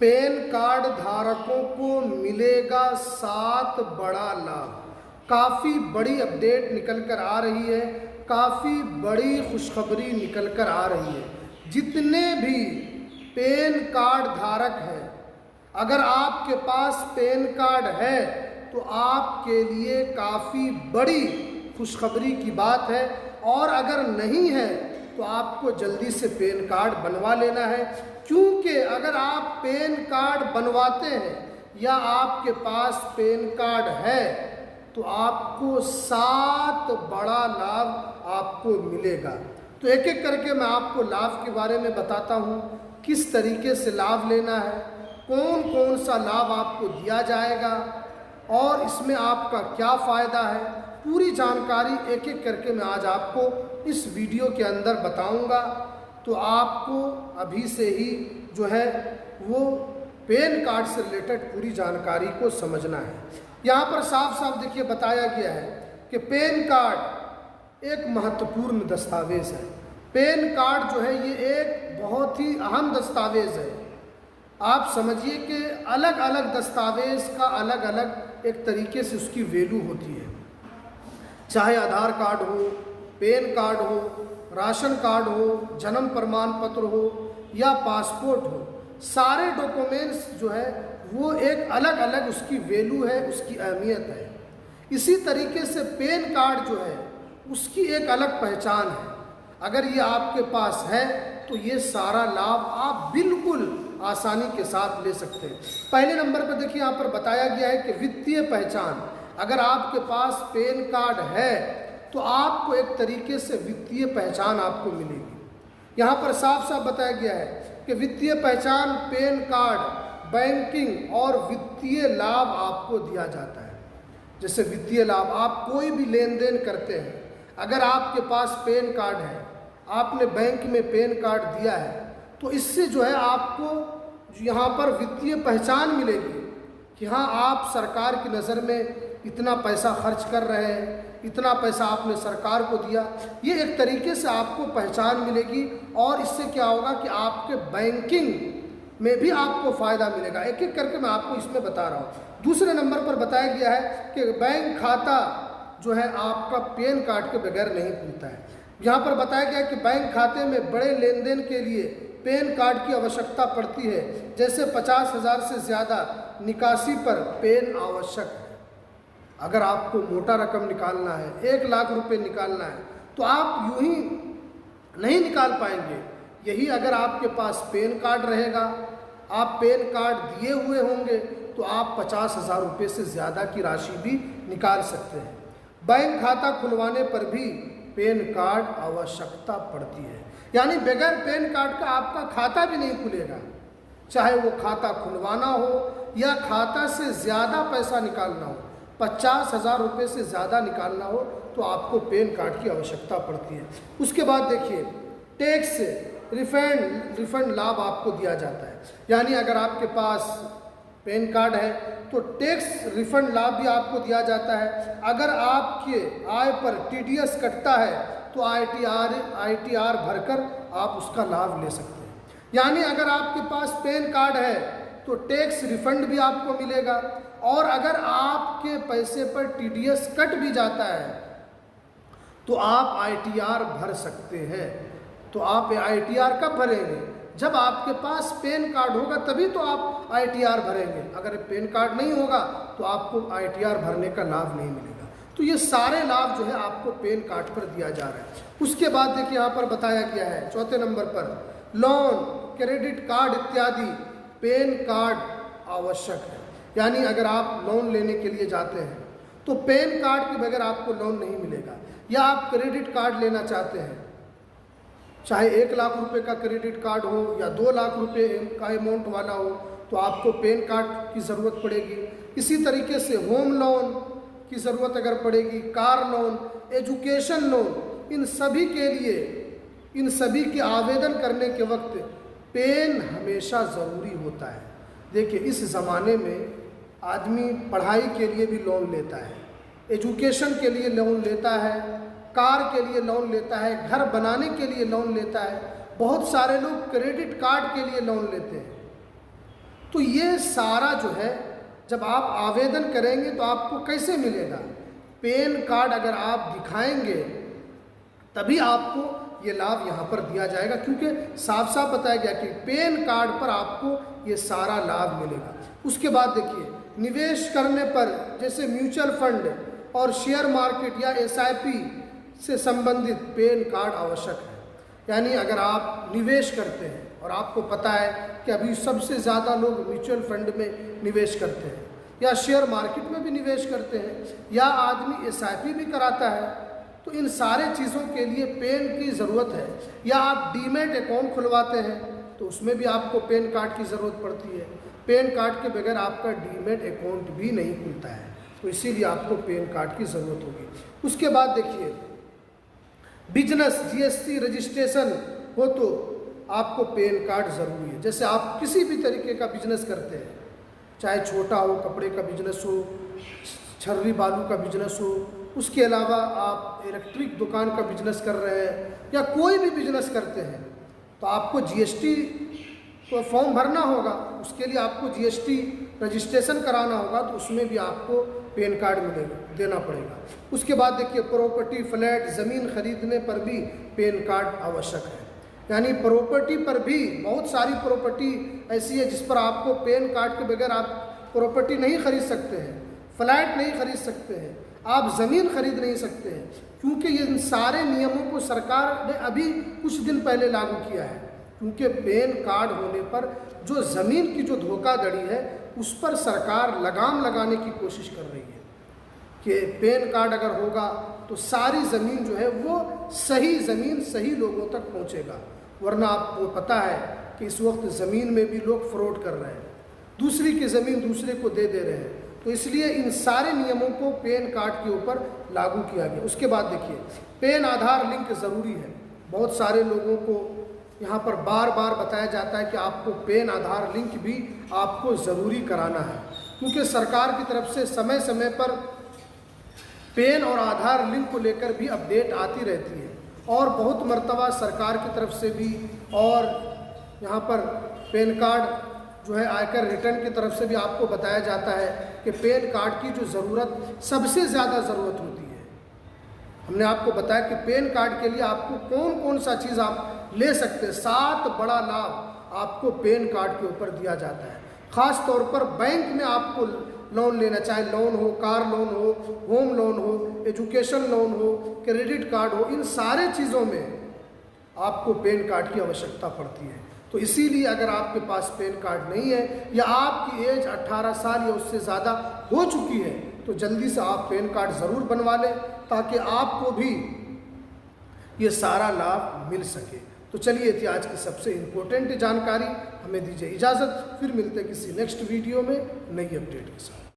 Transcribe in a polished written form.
Pan card धारकों को मिलेगा 7 बड़ा लाभ। काफ़ी बड़ी अपडेट निकल कर आ रही है, काफ़ी बड़ी खुशखबरी निकल कर आ रही है। जितने भी पैन कार्ड धारक हैं, अगर आपके पास पैन कार्ड है तो आपके लिए काफ़ी बड़ी खुशखबरी की बात है, और अगर नहीं है तो आपको जल्दी से पैन कार्ड बनवा लेना है। क्योंकि अगर आप पैन कार्ड बनवाते हैं या आपके पास पैन कार्ड है तो आपको 7 बड़ा लाभ आपको मिलेगा। तो एक एक करके मैं आपको लाभ के बारे में बताता हूँ, किस तरीके से लाभ लेना है, कौन कौन सा लाभ आपको दिया जाएगा और इसमें आपका क्या फ़ायदा है। पूरी जानकारी एक एक करके मैं आज आपको इस वीडियो के अंदर बताऊंगा। तो आपको अभी से ही जो है वो पैन कार्ड से रिलेटेड पूरी जानकारी को समझना है। यहाँ पर साफ साफ देखिए बताया गया है कि पैन कार्ड एक महत्वपूर्ण दस्तावेज़ है। पैन कार्ड जो है ये एक बहुत ही अहम दस्तावेज़ है। आप समझिए कि अलग अलग दस्तावेज़ का अलग अलग एक तरीके से उसकी वैल्यू होती है। चाहे आधार कार्ड हो, पैन कार्ड हो, राशन कार्ड हो, जन्म प्रमाण पत्र हो या पासपोर्ट हो, सारे डॉक्यूमेंट्स जो है वो एक अलग अलग उसकी वैल्यू है, उसकी अहमियत है। इसी तरीके से पैन कार्ड जो है उसकी एक अलग पहचान है। अगर ये आपके पास है तो ये सारा लाभ आप बिल्कुल आसानी के साथ ले सकते हैं। पहले नंबर पर देखिए यहाँ पर बताया गया है कि वित्तीय पहचान। अगर आपके पास पैन कार्ड है तो आपको एक तरीके से वित्तीय पहचान आपको मिलेगी। यहाँ पर साफ साफ बताया गया है कि वित्तीय पहचान, पैन कार्ड, बैंकिंग और वित्तीय लाभ आपको दिया जाता है। जैसे वित्तीय लाभ, आप कोई भी लेन देन करते हैं, अगर आपके पास पैन कार्ड है, आपने बैंक में पैन कार्ड दिया है, तो इससे जो है आपको यहाँ पर वित्तीय पहचान मिलेगी कि हाँ आप सरकार की नज़र में इतना पैसा खर्च कर रहे हैं, इतना पैसा आपने सरकार को दिया। ये एक तरीके से आपको पहचान मिलेगी और इससे क्या होगा कि आपके बैंकिंग में भी आपको फ़ायदा मिलेगा। एक एक करके मैं आपको इसमें बता रहा हूँ। दूसरे नंबर पर बताया गया है कि बैंक खाता जो है आपका पैन कार्ड के बगैर नहीं खुलता है। यहाँ पर बताया गया है कि बैंक खाते में बड़े लेन देन के लिए पैन कार्ड की आवश्यकता पड़ती है। जैसे 50,000 से ज़्यादा निकासी पर पैन आवश्यक है। अगर आपको मोटा रकम निकालना है, 1 लाख रुपए निकालना है, तो आप यूं ही नहीं निकाल पाएंगे। यही अगर आपके पास पैन कार्ड रहेगा, आप पैन कार्ड दिए हुए होंगे, तो आप 50,000 रुपये से ज़्यादा की राशि भी निकाल सकते हैं। बैंक खाता खुलवाने पर भी पैन कार्ड आवश्यकता पड़ती है। यानी बगैर पैन कार्ड का आपका खाता भी नहीं खुलेगा। चाहे वो खाता खुलवाना हो या खाता से ज़्यादा पैसा निकालना हो, 50,000 रुपये से ज़्यादा निकालना हो, तो आपको पैन कार्ड की आवश्यकता पड़ती है। उसके बाद देखिए टैक्स रिफंड लाभ आपको दिया जाता है। यानी अगर आपके पास पैन कार्ड है तो टैक्स रिफंड लाभ भी आपको दिया जाता है। अगर आपके आय पर TDS कटता है तो ITR भरकर आप उसका लाभ ले सकते हैं। यानी अगर आपके पास पैन कार्ड है तो टैक्स रिफंड भी आपको मिलेगा, और अगर आपके पैसे पर TDS कट भी जाता है तो आप ITR भर सकते हैं। तो आप ITR कब भरेंगे? जब आपके पास पैन कार्ड होगा तभी तो आप ITR भरेंगे। अगर पैन कार्ड नहीं होगा तो आपको ITR भरने का लाभ नहीं मिलेगा। तो ये सारे लाभ जो है आपको पैन कार्ड पर दिया जा रहा है। उसके बाद देखिए यहाँ पर बताया गया है चौथे नंबर पर लोन, क्रेडिट कार्ड इत्यादि पैन कार्ड आवश्यक है। यानी अगर आप लोन लेने के लिए जाते हैं तो पैन कार्ड के बगैर आपको लोन नहीं मिलेगा। या आप क्रेडिट कार्ड लेना चाहते हैं, चाहे 1 लाख रुपए का क्रेडिट कार्ड हो या 2 लाख रुपए का अमाउंट वाला हो, तो आपको पैन कार्ड की ज़रूरत पड़ेगी। इसी तरीके से होम लोन की ज़रूरत अगर पड़ेगी, कार लोन, एजुकेशन लोन, इन सभी के आवेदन करने के वक्त पैन हमेशा ज़रूरी होता है। देखिए इस ज़माने में आदमी पढ़ाई के लिए भी लोन लेता है, एजुकेशन के लिए लोन लेता है, कार के लिए लोन लेता है, घर बनाने के लिए लोन लेता है, बहुत सारे लोग क्रेडिट कार्ड के लिए लोन लेते हैं। तो ये सारा जो है जब आप आवेदन करेंगे तो आपको कैसे मिलेगा? पैन कार्ड अगर आप दिखाएंगे तभी आपको ये लाभ यहाँ पर दिया जाएगा, क्योंकि साफ साफ बताया गया कि पैन कार्ड पर आपको ये सारा लाभ मिलेगा। उसके बाद देखिए, निवेश करने पर जैसे म्यूचुअल फंड और शेयर मार्केट या SIP से संबंधित पैन कार्ड आवश्यक है। यानी अगर आप निवेश करते हैं और आपको पता है कि अभी सबसे ज़्यादा लोग म्यूचुअल फंड में निवेश करते हैं या शेयर मार्केट में भी निवेश करते हैं या आदमी SIP भी कराता है, तो इन सारे चीज़ों के लिए पैन की ज़रूरत है। या आप डीमैट अकाउंट खुलवाते हैं तो उसमें भी आपको पैन कार्ड की ज़रूरत पड़ती है। पैन कार्ड के बगैर आपका डीमैट अकाउंट भी नहीं खुलता है, तो इसीलिए आपको पैन कार्ड की ज़रूरत होगी। उसके बाद देखिए, बिजनेस GST रजिस्ट्रेशन हो तो आपको पैन कार्ड ज़रूरी है। जैसे आप किसी भी तरीके का बिजनेस करते हैं, चाहे छोटा हो, कपड़े का बिजनेस हो, छर्री बालू का बिजनेस हो, उसके अलावा आप इलेक्ट्रिक दुकान का बिजनेस कर रहे हैं या कोई भी बिजनेस करते हैं, तो आपको GST को फॉर्म भरना होगा। उसके लिए आपको GST रजिस्ट्रेशन कराना होगा, तो उसमें भी आपको पैन कार्ड मिलेगा, देना पड़ेगा। उसके बाद देखिए, प्रॉपर्टी, फ्लैट, ज़मीन खरीदने पर भी पैन कार्ड आवश्यक है। यानी प्रॉपर्टी पर भी बहुत सारी प्रॉपर्टी ऐसी है जिस पर आपको पैन कार्ड के बगैर आप प्रॉपर्टी नहीं खरीद सकते हैं, फ्लैट नहीं खरीद सकते हैं, आप ज़मीन खरीद नहीं सकते हैं, क्योंकि ये सारे नियमों को सरकार ने अभी कुछ दिन पहले लागू किया है। क्योंकि पैन कार्ड होने पर जो ज़मीन की जो धोखाधड़ी है उस पर सरकार लगाम लगाने की कोशिश कर रही है कि पैन कार्ड अगर होगा तो सारी ज़मीन जो है वो सही ज़मीन सही लोगों तक पहुंचेगा। वरना आपको पता है कि इस वक्त ज़मीन में भी लोग फ्रॉड कर रहे हैं, दूसरी की ज़मीन दूसरे को दे रहे हैं। तो इसलिए इन सारे नियमों को पैन कार्ड के ऊपर लागू किया गया। उसके बाद देखिए, पैन आधार लिंक ज़रूरी है। बहुत सारे लोगों को यहाँ पर बार बार बताया जाता है कि आपको पैन आधार लिंक भी आपको ज़रूरी कराना है, क्योंकि सरकार की तरफ से समय समय पर पैन और आधार लिंक को लेकर भी अपडेट आती रहती है। और बहुत मर्तबा सरकार की तरफ से भी और यहाँ पर पैन कार्ड जो है आयकर रिटर्न की तरफ से भी आपको बताया जाता है कि पैन कार्ड की जो ज़रूरत सबसे ज़्यादा ज़रूरत होती है। हमने आपको बताया कि पैन कार्ड के लिए आपको कौन कौन सा चीज़ आप ले सकते हैं। 7 बड़ा लाभ आपको पैन कार्ड के ऊपर दिया जाता है। ख़ास तौर पर बैंक में आपको लोन लेना, चाहे लोन हो, कार लोन हो, होम लोन हो, एजुकेशन लोन हो, क्रेडिट कार्ड हो, इन सारे चीज़ों में आपको पैन कार्ड की आवश्यकता पड़ती है। तो इसीलिए अगर आपके पास पैन कार्ड नहीं है या आपकी एज 18 साल या उससे ज़्यादा हो चुकी है, तो जल्दी से आप पैन कार्ड ज़रूर बनवा लें, ताकि आपको भी ये सारा लाभ मिल सके। तो चलिए, थी आज की सबसे इम्पोर्टेंट जानकारी। हमें दीजिए इजाज़त, फिर मिलते हैं किसी नेक्स्ट वीडियो में नई अपडेट के साथ।